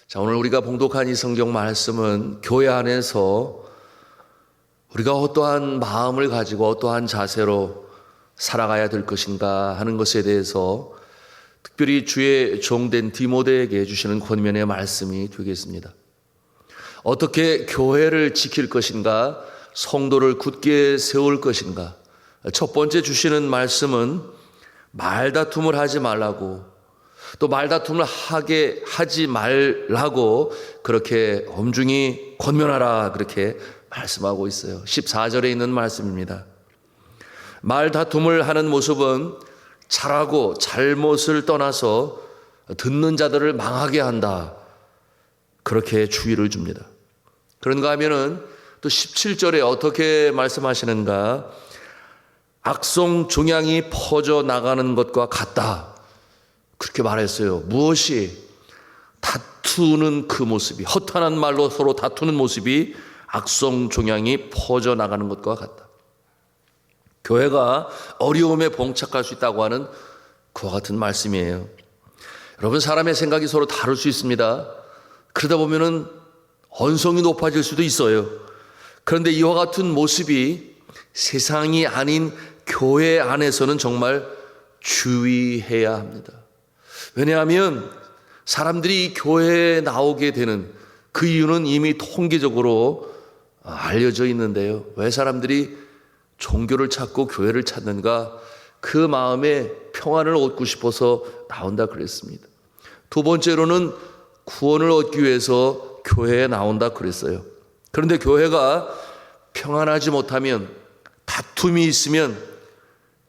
자, 오늘 우리가 봉독한 이 성경 말씀은 교회 안에서 우리가 어떠한 마음을 가지고 어떠한 자세로 살아가야 될 것인가 하는 것에 대해서 특별히 주의 종된 디모데에게 주시는 권면의 말씀이 되겠습니다. 어떻게 교회를 지킬 것인가, 성도를 굳게 세울 것인가. 첫 번째 주시는 말씀은 말다툼을 하지 말라고, 또 말다툼을 하지 말라고 그렇게 엄중히 권면하라, 그렇게 말씀하고 있어요. 14절에 있는 말씀입니다. 말다툼을 하는 모습은 잘하고 잘못을 떠나서 듣는 자들을 망하게 한다, 그렇게 주의를 줍니다. 그런가 하면은 또 17절에 어떻게 말씀하시는가? 악성 종양이 퍼져 나가는 것과 같다, 그렇게 말했어요. 무엇이? 다투는 그 모습이, 허탄한 말로 서로 다투는 모습이 악성 종양이 퍼져 나가는 것과 같다. 교회가 어려움에 봉착할 수 있다고 하는 그와 같은 말씀이에요. 여러분, 사람의 생각이 서로 다를 수 있습니다. 그러다 보면은 언성이 높아질 수도 있어요. 그런데 이와 같은 모습이 세상이 아닌 교회 안에서는 정말 주의해야 합니다. 왜냐하면 사람들이 교회에 나오게 되는 그 이유는 이미 통계적으로 알려져 있는데요. 왜 사람들이 종교를 찾고 교회를 찾는가? 그 마음에 평안을 얻고 싶어서 나온다 그랬습니다. 두 번째로는 구원을 얻기 위해서 교회에 나온다 그랬어요. 그런데 교회가 평안하지 못하면, 다툼이 있으면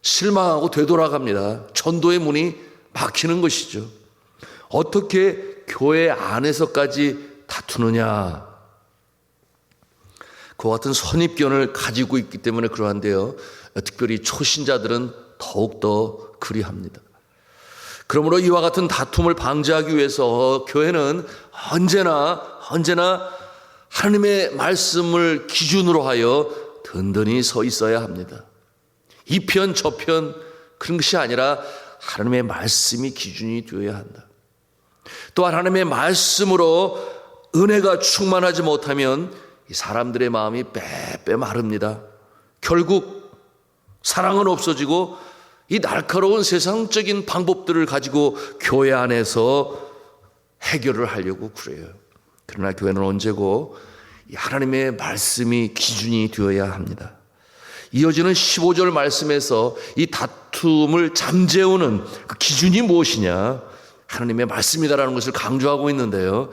실망하고 되돌아갑니다. 전도의 문이 막히는 것이죠. 어떻게 교회 안에서까지 다투느냐? 그와 같은 선입견을 가지고 있기 때문에 그러한데요. 특별히 초신자들은 더욱더 그리합니다. 그러므로 이와 같은 다툼을 방지하기 위해서 교회는 언제나 하나님의 말씀을 기준으로 하여 든든히 서 있어야 합니다. 이 편 저 편 그런 것이 아니라 하나님의 말씀이 기준이 되어야 한다. 또한 하나님의 말씀으로 은혜가 충만하지 못하면 이 사람들의 마음이 빼빼 마릅니다. 결국 사랑은 없어지고 이 날카로운 세상적인 방법들을 가지고 교회 안에서 해결을 하려고 그래요. 그러나 교회는 언제고 이 하나님의 말씀이 기준이 되어야 합니다. 이어지는 15절 말씀에서 이 다툼을 잠재우는 그 기준이 무엇이냐? 하나님의 말씀이다라는 것을 강조하고 있는데요.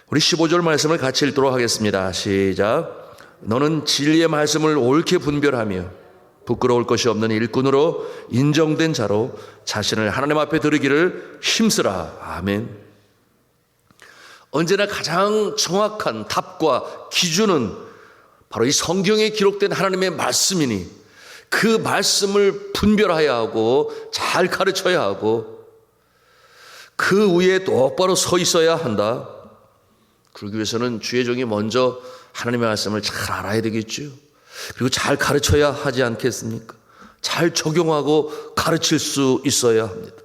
우리 15절 말씀을 같이 읽도록 하겠습니다. 시작. 너는 진리의 말씀을 옳게 분별하며 부끄러울 것이 없는 일꾼으로 인정된 자로 자신을 하나님 앞에 드리기를 힘쓰라. 아멘. 언제나 가장 정확한 답과 기준은 바로 이 성경에 기록된 하나님의 말씀이니 그 말씀을 분별해야 하고 잘 가르쳐야 하고 그 위에 똑바로 서 있어야 한다. 그러기 위해서는 주의 종이 먼저 하나님의 말씀을 잘 알아야 되겠죠. 그리고 잘 가르쳐야 하지 않겠습니까? 잘 적용하고 가르칠 수 있어야 합니다.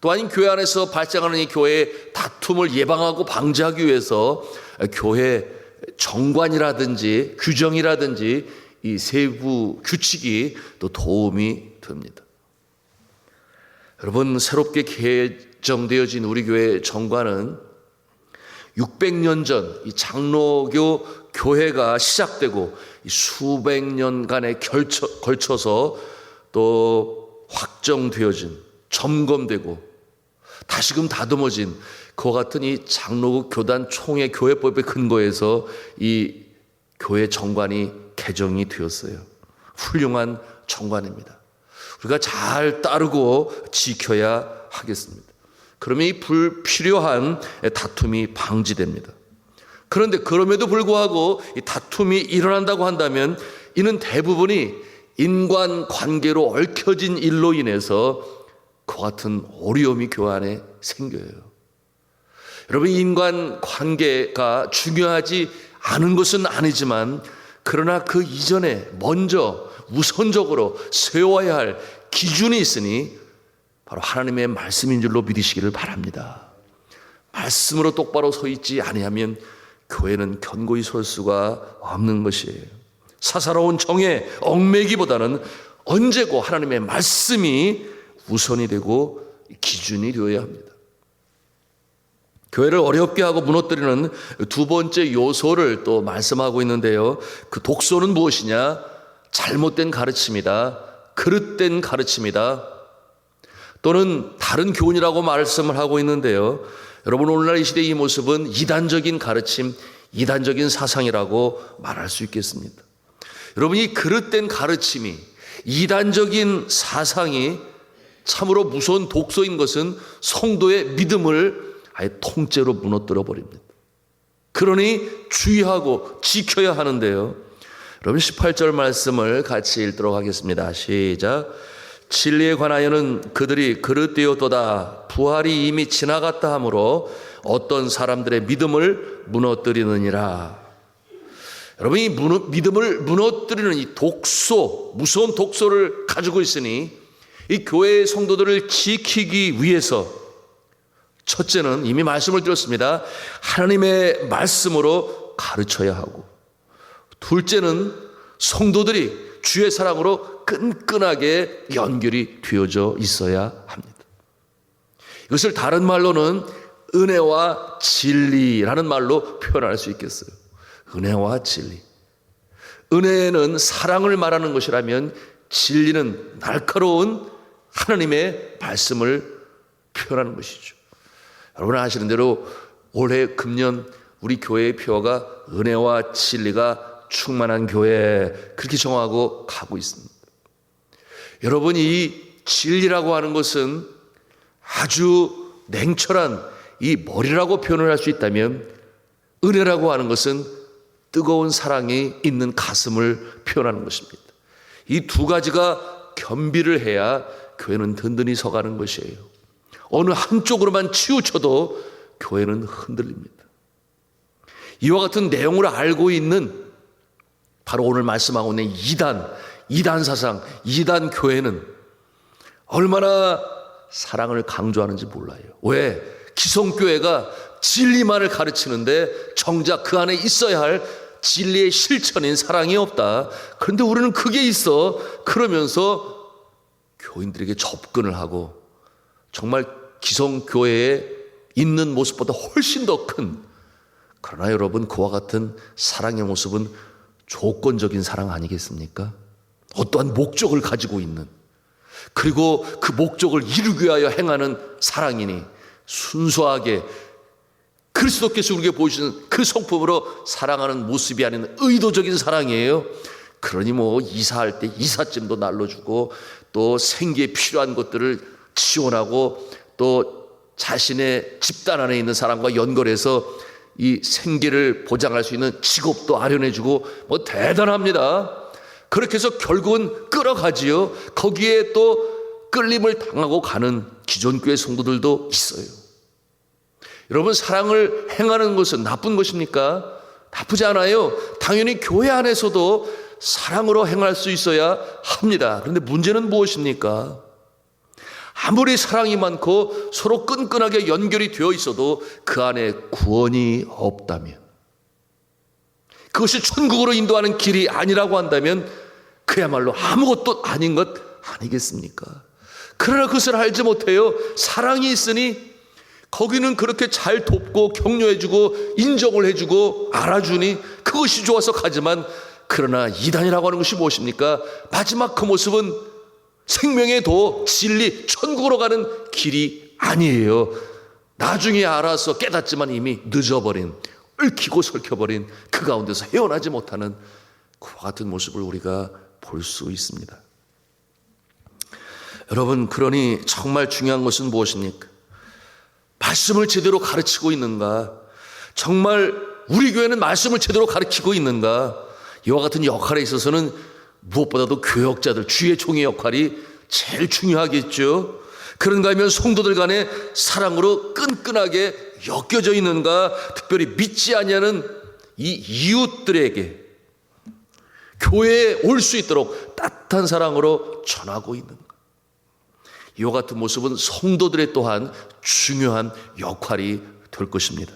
또한 교회 안에서 발생하는 이 교회의 다툼을 예방하고 방지하기 위해서 교회 정관이라든지 규정이라든지 이 세부 규칙이 또 도움이 됩니다. 여러분, 새롭게 개정되어진 우리 교회 정관은 600년 전 이 장로교 교회가 시작되고 수백 년간에 걸쳐서 또 확정되어진, 점검되고 다시금 다듬어진 그와 같은 이 장로교 교단 총회 교회법의 근거에서 이 교회 정관이 개정이 되었어요. 훌륭한 정관입니다. 우리가 잘 따르고 지켜야 하겠습니다. 그러면 이 불필요한 다툼이 방지됩니다. 그런데 그럼에도 불구하고 이 다툼이 일어난다고 한다면 이는 대부분이 인간관계로 얽혀진 일로 인해서 그와 같은 어려움이 교회 안에 생겨요. 여러분, 인간관계가 중요하지 않은 것은 아니지만 그러나 그 이전에 먼저 우선적으로 세워야 할 기준이 있으니 바로 하나님의 말씀인 줄로 믿으시기를 바랍니다. 말씀으로 똑바로 서 있지 아니하면 교회는 견고히 설 수가 없는 것이에요. 사사로운 정에 얽매기보다는 언제고 하나님의 말씀이 우선이 되고 기준이 되어야 합니다. 교회를 어렵게 하고 무너뜨리는 두 번째 요소를 또 말씀하고 있는데요. 그 독소는 무엇이냐? 잘못된 가르침이다. 그릇된 가르침이다. 또는 다른 교훈이라고 말씀을 하고 있는데요. 여러분, 오늘날 이 시대의 이 모습은 이단적인 가르침, 이단적인 사상이라고 말할 수 있겠습니다. 여러분, 이 그릇된 가르침이, 이단적인 사상이 참으로 무서운 독소인 것은 성도의 믿음을 아예 통째로 무너뜨려 버립니다. 그러니 주의하고 지켜야 하는데요. 여러분, 18절 말씀을 같이 읽도록 하겠습니다. 시작. 진리에 관하여는 그들이 그릇되었도다. 부활이 이미 지나갔다 하므로 어떤 사람들의 믿음을 무너뜨리느니라. 여러분, 이 믿음을 무너뜨리는 이 독소, 무서운 독소를 가지고 있으니 이 교회의 성도들을 지키기 위해서 첫째는 이미 말씀을 드렸습니다. 하나님의 말씀으로 가르쳐야 하고, 둘째는 성도들이 주의 사랑으로 끈끈하게 연결이 되어져 있어야 합니다. 이것을 다른 말로는 은혜와 진리라는 말로 표현할 수 있겠어요. 은혜와 진리. 은혜는 사랑을 말하는 것이라면 진리는 날카로운 하나님의 말씀을 표현하는 것이죠. 여러분 아시는 대로 올해 금년 우리 교회의 표어가 은혜와 진리가 충만한 교회, 그렇게 정하고 가고 있습니다. 여러분, 이 진리라고 하는 것은 아주 냉철한 이 머리라고 표현을 할 수 있다면, 은혜라고 하는 것은 뜨거운 사랑이 있는 가슴을 표현하는 것입니다. 이 두 가지가 겸비를 해야 교회는 든든히 서가는 것이에요. 어느 한쪽으로만 치우쳐도 교회는 흔들립니다. 이와 같은 내용을 알고 있는 바로 오늘 말씀하고 있는 이단 사상, 이단 교회는 얼마나 사랑을 강조하는지 몰라요. 왜? 기성교회가 진리만을 가르치는데 정작 그 안에 있어야 할 진리의 실천인 사랑이 없다. 그런데 우리는 그게 있어. 그러면서 교인들에게 접근을 하고 정말 기성교회에 있는 모습보다 훨씬 더 큰, 그러나 여러분, 그와 같은 사랑의 모습은 조건적인 사랑 아니겠습니까? 어떠한 목적을 가지고 있는, 그리고 그 목적을 이루기 위하여 행하는 사랑이니 순수하게 그리스도께서 우리에게 보여주신 그 성품으로 사랑하는 모습이 아닌 의도적인 사랑이에요. 그러니 뭐 이사할 때 이삿짐도 날려주고 또 생계에 필요한 것들을 지원하고 또 자신의 집단 안에 있는 사람과 연결해서 이 생계를 보장할 수 있는 직업도 마련해주고 뭐 대단합니다. 그렇게 해서 결국은 끌어가지요. 거기에 또 끌림을 당하고 가는 기존교회 성도들도 있어요. 여러분, 사랑을 행하는 것은 나쁜 것입니까? 나쁘지 않아요. 당연히 교회 안에서도 사랑으로 행할 수 있어야 합니다. 그런데 문제는 무엇입니까? 아무리 사랑이 많고 서로 끈끈하게 연결이 되어 있어도 그 안에 구원이 없다면, 그것이 천국으로 인도하는 길이 아니라고 한다면 그야말로 아무것도 아닌 것 아니겠습니까? 그러나 그것을 알지 못해요. 사랑이 있으니 거기는 그렇게 잘 돕고 격려해주고 인정을 해주고 알아주니 그것이 좋아서 가지만, 그러나 이단이라고 하는 것이 무엇입니까? 마지막 그 모습은 생명의 도, 진리, 천국으로 가는 길이 아니에요. 나중에 알아서 깨닫지만 이미 늦어버린, 얽히고 설켜버린 그 가운데서 헤어나지 못하는 그와 같은 모습을 우리가 볼 수 있습니다. 여러분, 그러니 정말 중요한 것은 무엇입니까? 말씀을 제대로 가르치고 있는가? 정말 우리 교회는 말씀을 제대로 가르치고 있는가? 이와 같은 역할에 있어서는 무엇보다도 교역자들, 주의 종의 역할이 제일 중요하겠죠. 그런가 하면 성도들 간에 사랑으로 끈끈하게 엮여져 있는가? 특별히 믿지 아니하는 이 이웃들에게 교회에 올 수 있도록 따뜻한 사랑으로 전하고 있는 것. 이와 같은 모습은 성도들의 또한 중요한 역할이 될 것입니다.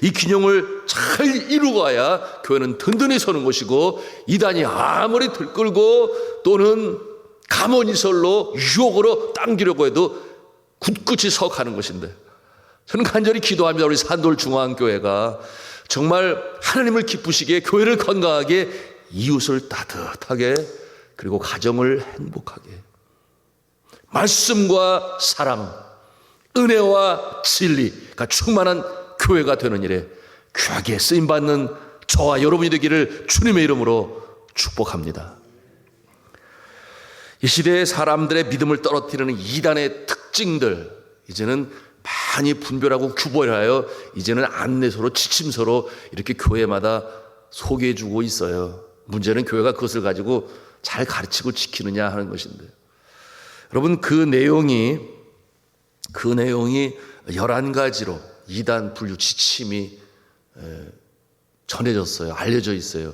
이 균형을 잘 이루어야 교회는 든든히 서는 것이고, 이단이 아무리 들끓고 또는 감언이설로 유혹으로 당기려고 해도 굳굳이 서 가는 것인데, 저는 간절히 기도합니다. 우리 산돌중앙교회가 정말 하나님을 기쁘시게, 교회를 건강하게, 이웃을 따뜻하게, 그리고 가정을 행복하게, 말씀과 사랑, 은혜와 진리가 충만한 교회가 되는 일에 귀하게 쓰임받는 저와 여러분이 되기를 주님의 이름으로 축복합니다. 이 시대의 사람들의 믿음을 떨어뜨리는 이단의 특징들, 이제는 많이 분별하고 규범하여 이제는 안내서로, 지침서로 이렇게 교회마다 소개해주고 있어요. 문제는 교회가 그것을 가지고 잘 가르치고 지키느냐 하는 것인데, 여러분, 그 내용이 11가지로 이단 분류 지침이 전해졌어요. 알려져 있어요.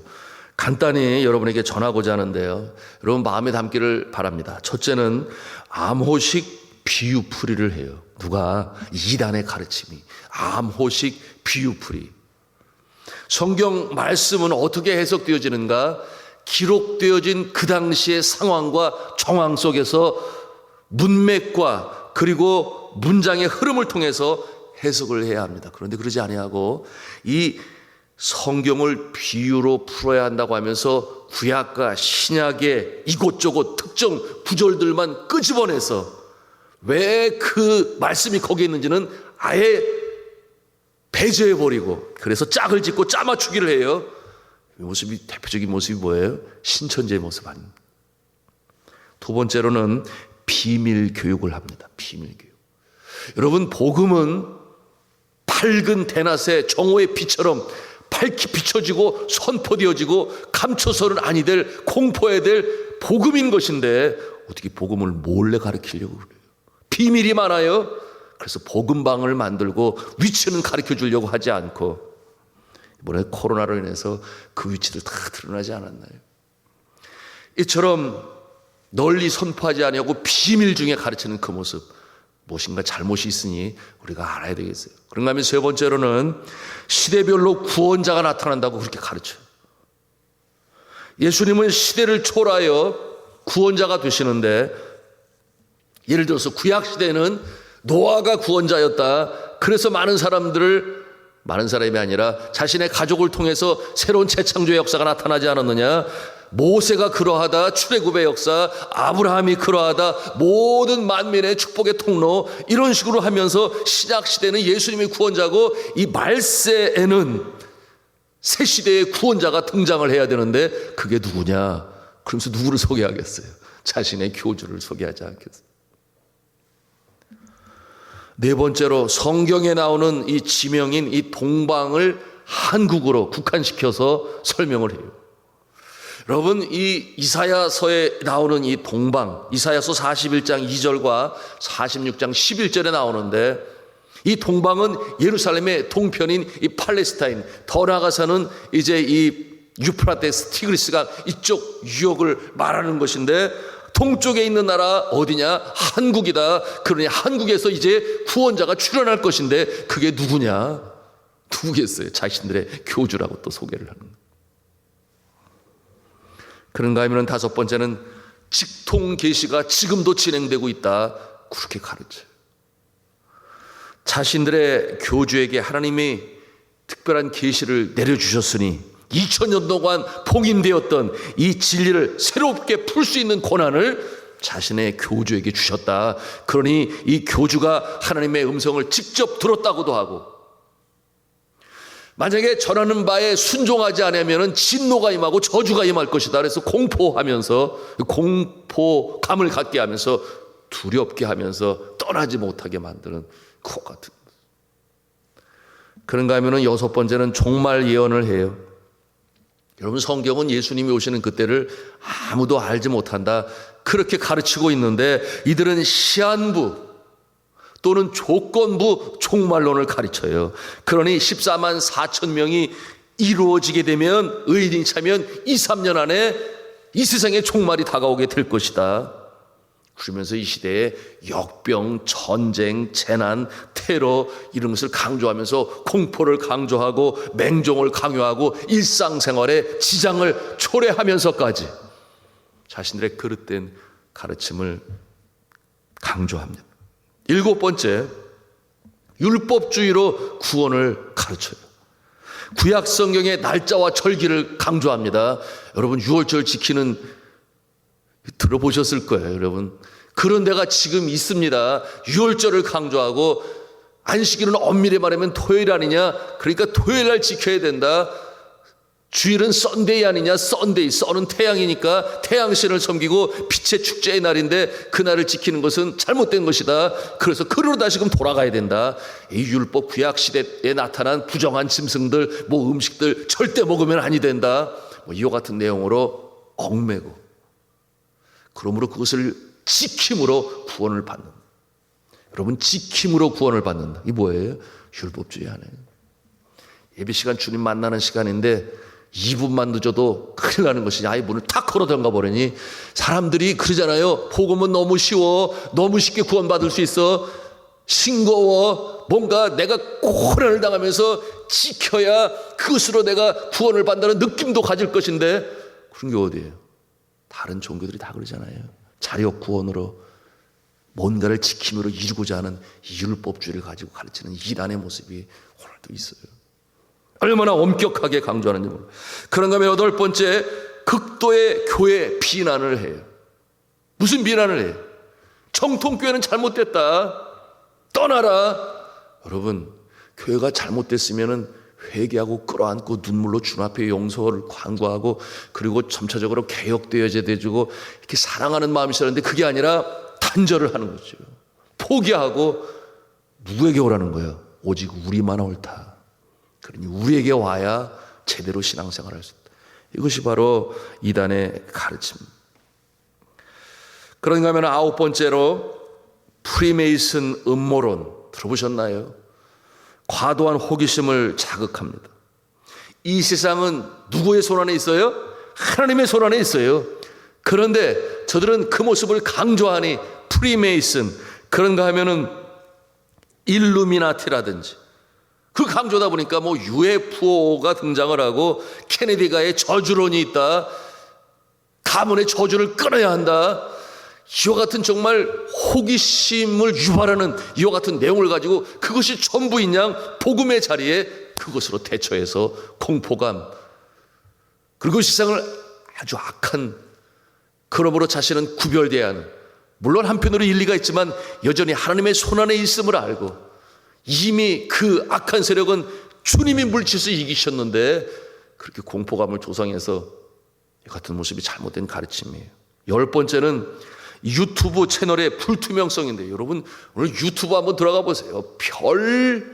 간단히 여러분에게 전하고자 하는데요, 여러분 마음에 담기를 바랍니다. 첫째는 암호식 비유풀이를 해요. 누가? 이단의 가르침이 암호식 비유풀이. 성경 말씀은 어떻게 해석되어지는가? 기록되어진 그 당시의 상황과 정황 속에서 문맥과 그리고 문장의 흐름을 통해서 해석을 해야 합니다. 그런데 그러지 아니하고 이 성경을 비유로 풀어야 한다고 하면서 구약과 신약의 이곳저곳 특정 구절들만 끄집어내서 왜 그 말씀이 거기에 있는지는 아예 배제해버리고, 그래서 짝을 짓고 짜맞추기를 해요. 이 모습이, 대표적인 모습이 뭐예요? 신천지의 모습 아닙니까? 두 번째로는 비밀 교육을 합니다. 비밀 교육. 여러분, 복음은 밝은 대낮의 정오의 빛처럼 밝히 비춰지고 선포되어지고 감춰서는 아니 될, 공포해야 될 복음인 것인데, 어떻게 복음을 몰래 가르치려고 그래요? 비밀이 많아요. 그래서 복음방을 만들고 위치는 가르쳐 주려고 하지 않고, 이번에 코로나로 인해서 그 위치들 다 드러나지 않았나요? 이처럼 널리 선포하지 아니하고 비밀 중에 가르치는 그 모습, 무엇인가 잘못이 있으니 우리가 알아야 되겠어요. 그런가 하면 세 번째로는 시대별로 구원자가 나타난다고 그렇게 가르쳐요. 예수님은 시대를 초월하여 구원자가 되시는데, 예를 들어서 구약 시대에는 노아가 구원자였다. 그래서 많은 사람이 아니라 자신의 가족을 통해서 새로운 재창조의 역사가 나타나지 않았느냐? 모세가 그러하다, 출애굽의 역사, 아브라함이 그러하다, 모든 만민의 축복의 통로, 이런 식으로 하면서 신약 시대는 예수님이 구원자고, 이 말세에는 새 시대의 구원자가 등장을 해야 되는데, 그게 누구냐? 그러면서 누구를 소개하겠어요? 자신의 교주를 소개하지 않겠어요? 네 번째로 성경에 나오는 이 지명인 이 동방을 한국어로 국한시켜서 설명을 해요. 여러분, 이 이사야서에 나오는 이 동방, 이사야서 41장 2절과 46장 11절에 나오는데, 이 동방은 예루살렘의 동편인 이 팔레스타인, 더 나아가서는 이제 이 유프라테스 티그리스강 이쪽 유역을 말하는 것인데, 동쪽에 있는 나라 어디냐? 한국이다. 그러니 한국에서 이제 구원자가 출현할 것인데, 그게 누구냐? 누구겠어요? 자신들의 교주라고 또 소개를 하는 거예요. 그런가 하면 다섯 번째는 직통 계시가 지금도 진행되고 있다. 그렇게 가르쳐요. 자신들의 교주에게 하나님이 특별한 계시를 내려주셨으니 2000년 동안 봉인되었던 이 진리를 새롭게 풀 수 있는 권한을 자신의 교주에게 주셨다. 그러니 이 교주가 하나님의 음성을 직접 들었다고도 하고, 만약에 전하는 바에 순종하지 않으면 진노가 임하고 저주가 임할 것이다. 그래서 공포하면서, 공포감을 갖게 하면서, 두렵게 하면서 떠나지 못하게 만드는 것 같은. 그런가 하면 여섯 번째는 종말 예언을 해요. 여러분, 성경은 예수님이 오시는 그때를 아무도 알지 못한다, 그렇게 가르치고 있는데, 이들은 시한부 또는 조건부 종말론을 가르쳐요. 그러니 14만 4천 명이 이루어지게 되면, 의인이 차면 2, 3년 안에 이 세상에 종말이 다가오게 될 것이다. 그러면서 이 시대에 역병, 전쟁, 재난, 테러 이런 것을 강조하면서 공포를 강조하고 맹종을 강요하고 일상생활에 지장을 초래하면서까지 자신들의 그릇된 가르침을 강조합니다. 7번째, 율법주의로 구원을 가르쳐요. 구약 성경의 날짜와 절기를 강조합니다. 여러분 유월절 지키는 들어보셨을 거예요, 여러분. 그런 데가 지금 있습니다. 유월절을 강조하고 안식일은 엄밀히 말하면 토요일 아니냐? 그러니까 토요일 날 지켜야 된다. 주일은 썬데이 아니냐? 썬데이, 썬은 태양이니까 태양신을 섬기고 빛의 축제의 날인데 그날을 지키는 것은 잘못된 것이다. 그래서 그러로 다시금 돌아가야 된다. 이 율법 구약 시대에 나타난 부정한 짐승들, 뭐 음식들 절대 먹으면 아니 된다. 뭐 이와 같은 내용으로 얽매고, 그러므로 그것을 지킴으로 구원을 받는. 여러분, 지킴으로 구원을 받는다. 이게 뭐예요? 율법주의 안에. 예배 시간 주님 만나는 시간인데 2분만 늦어도 큰일 나는 것이지. 아예 문을 탁 걸어 잠가 버리니 사람들이 그러잖아요. 복음은 너무 쉬워. 너무 쉽게 구원받을 수 있어. 싱거워. 뭔가 내가 고난을 당하면서 지켜야 그것으로 내가 구원을 받는다는 느낌도 가질 것인데 그런 게 어디예요? 다른 종교들이 다 그러잖아요. 자력 구원으로 뭔가를 지킴으로 이루고자 하는 율법주의를 가지고 가르치는 이단의 모습이 오늘도 있어요. 얼마나 엄격하게 강조하는지 모르겠어요. 그런가 하면 8번째, 극도의 교회 비난을 해요. 무슨 비난을 해요? 정통교회는 잘못됐다. 떠나라. 여러분, 교회가 잘못됐으면은 회개하고 끌어안고 눈물로 주님 앞에 용서를 간구하고 그리고 점차적으로 개혁되어져야 되고 이렇게 사랑하는 마음이 있어야 하는데 그게 아니라 단절을 하는 거죠. 포기하고 누구에게 오라는 거예요? 오직 우리만 옳다. 그러니 우리에게 와야 제대로 신앙생활을 할 수 있다. 이것이 바로 이단의 가르침입니다. 그런가 하면 9번째로 프리메이슨 음모론 들어보셨나요? 과도한 호기심을 자극합니다. 이 세상은 누구의 손 안에 있어요? 하나님의 손 안에 있어요. 그런데 저들은 그 모습을 강조하니 프리메이슨, 그런가 하면은 일루미나티라든지 그 강조다 보니까 뭐 UFO가 등장을 하고 케네디가의 저주론이 있다. 가문의 저주를 끊어야 한다. 이와 같은 정말 호기심을 유발하는 이와 같은 내용을 가지고 그것이 전부인 양 복음의 자리에 그것으로 대처해서 공포감, 그리고 세상을 아주 악한, 그러므로 자신은 구별돼야 하는, 물론 한편으로 일리가 있지만 여전히 하나님의 손안에 있음을 알고 이미 그 악한 세력은 주님이 물질서 이기셨는데 그렇게 공포감을 조성해서 이 같은 모습이 잘못된 가르침이에요. 10번째는 유튜브 채널의 불투명성인데, 여러분 오늘 유튜브 한번 들어가 보세요. 별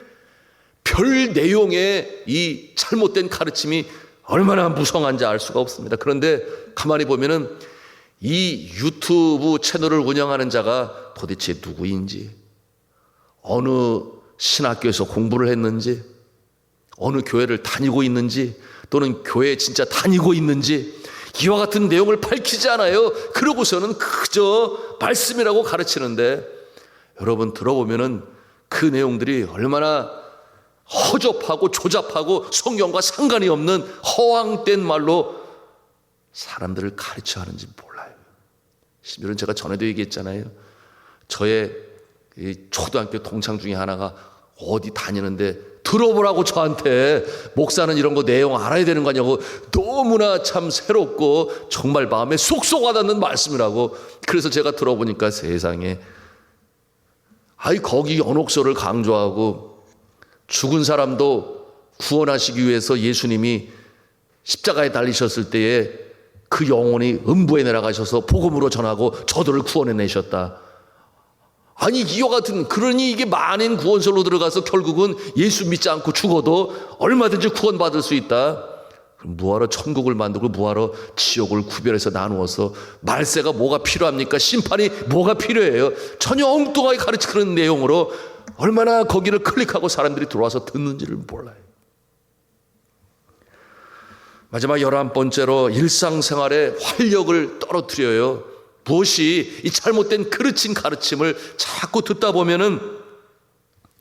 내용의 이 잘못된 가르침이 얼마나 무성한지 알 수가 없습니다. 그런데 가만히 보면은 이 유튜브 채널을 운영하는 자가 도대체 누구인지, 어느 신학교에서 공부를 했는지, 어느 교회를 다니고 있는지, 또는 교회에 진짜 다니고 있는지 이와 같은 내용을 밝히지 않아요. 그러고서는 그저 말씀이라고 가르치는데, 여러분 들어보면은 그 내용들이 얼마나 허접하고 조잡하고 성경과 상관이 없는 허황된 말로 사람들을 가르쳐 하는지 몰라요. 심지어는 제가 전에도 얘기했잖아요. 저의 초등학교 동창 중에 하나가 어디 다니는데 들어보라고 저한테 목사는 이런 거 내용 알아야 되는 거 아니냐고 너무나 참 새롭고 정말 마음에 쏙쏙 와닿는 말씀이라고. 그래서 제가 들어보니까 세상에, 거기 연옥서를 강조하고 죽은 사람도 구원하시기 위해서 예수님이 십자가에 달리셨을 때에 그 영혼이 음부에 내려가셔서 복음으로 전하고 저들을 구원해내셨다. 이와 같은, 그러니 이게 만인 구원설로 들어가서 결국은 예수 믿지 않고 죽어도 얼마든지 구원받을 수 있다. 그럼 뭐하러 천국을 만들고 뭐하러 지옥을 구별해서 나누어서 말세가 뭐가 필요합니까? 심판이 뭐가 필요해요? 전혀 엉뚱하게 가르치는 내용으로 얼마나 거기를 클릭하고 사람들이 들어와서 듣는지를 몰라요. 마지막 11번째로 일상생활의 활력을 떨어뜨려요. 무엇이 이 잘못된 그르친 가르침을 자꾸 듣다 보면은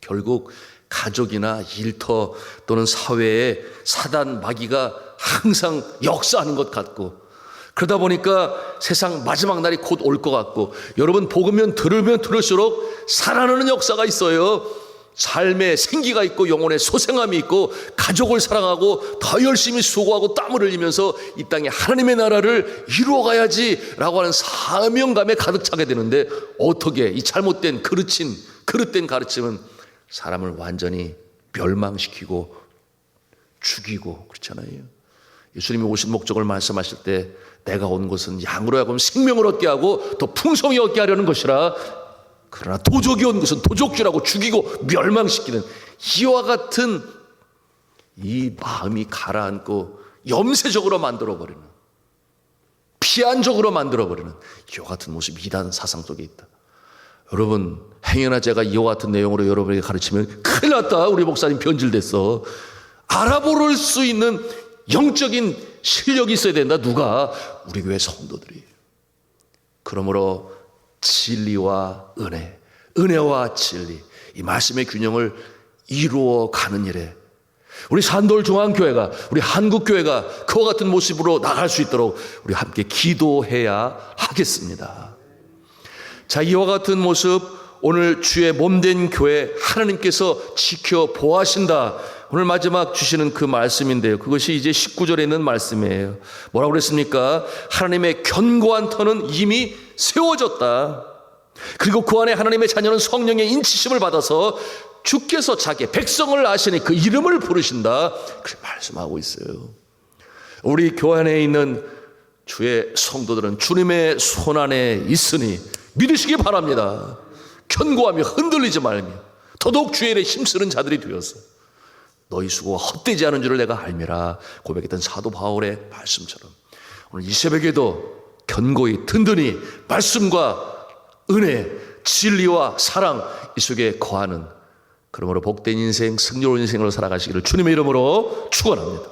결국 가족이나 일터 또는 사회에 사단 마귀가 항상 역사하는 것 같고, 그러다 보니까 세상 마지막 날이 곧 올 것 같고, 여러분 복음면 들으면 들을수록 살아나는 역사가 있어요. 삶에 생기가 있고 영혼에 소생함이 있고 가족을 사랑하고 더 열심히 수고하고 땀을 흘리면서 이 땅에 하나님의 나라를 이루어가야지라고 하는 사명감에 가득 차게 되는데, 어떻게 이 잘못된 그릇된 가르침은 사람을 완전히 멸망시키고 죽이고 그렇잖아요. 예수님이 오신 목적을 말씀하실 때 내가 온 것은 양으로 하여금 생명을 얻게 하고 더 풍성히 얻게 하려는 것이라, 그러나 도적이 온 것은 도적질하고 죽이고 멸망시키는, 이와 같은 이 마음이 가라앉고 염세적으로 만들어버리는, 피안적으로 만들어버리는 이와 같은 모습이 이단 사상 속에 있다. 여러분, 행여나 제가 이와 같은 내용으로 여러분에게 가르치면 큰일 났다, 우리 목사님 변질됐어, 알아볼 수 있는 영적인 실력이 있어야 된다. 누가? 우리 교회 성도들이. 그러므로 진리와 은혜, 은혜와 진리, 이 말씀의 균형을 이루어가는 일에 우리 산돌중앙교회가, 우리 한국교회가 그와 같은 모습으로 나갈 수 있도록 우리 함께 기도해야 하겠습니다. 자, 이와 같은 모습 오늘 주의 몸된 교회 하나님께서 지켜보아하신다. 오늘 마지막 주시는 그 말씀인데요, 그것이 이제 19절에 있는 말씀이에요. 뭐라고 그랬습니까? 하나님의 견고한 터는 이미 세워졌다. 그리고 그 안에 하나님의 자녀는 성령의 인치심을 받아서 주께서 자기의 백성을 아시니 그 이름을 부르신다. 그렇게 말씀하고 있어요. 우리 교회 안에 있는 주의 성도들은 주님의 손 안에 있으니 믿으시기 바랍니다. 견고하며 흔들리지 말며 더더욱 주의 일에 힘쓰는 자들이 되어서 너희 수고가 헛되지 않은 줄을 내가 알미라 고백했던 사도 바울의 말씀처럼 오늘 이 새벽에도 견고히 든든히 말씀과 은혜, 진리와 사랑 이 속에 거하는, 그러므로 복된 인생, 승리로운 인생을 살아가시기를 주님의 이름으로 축원합니다.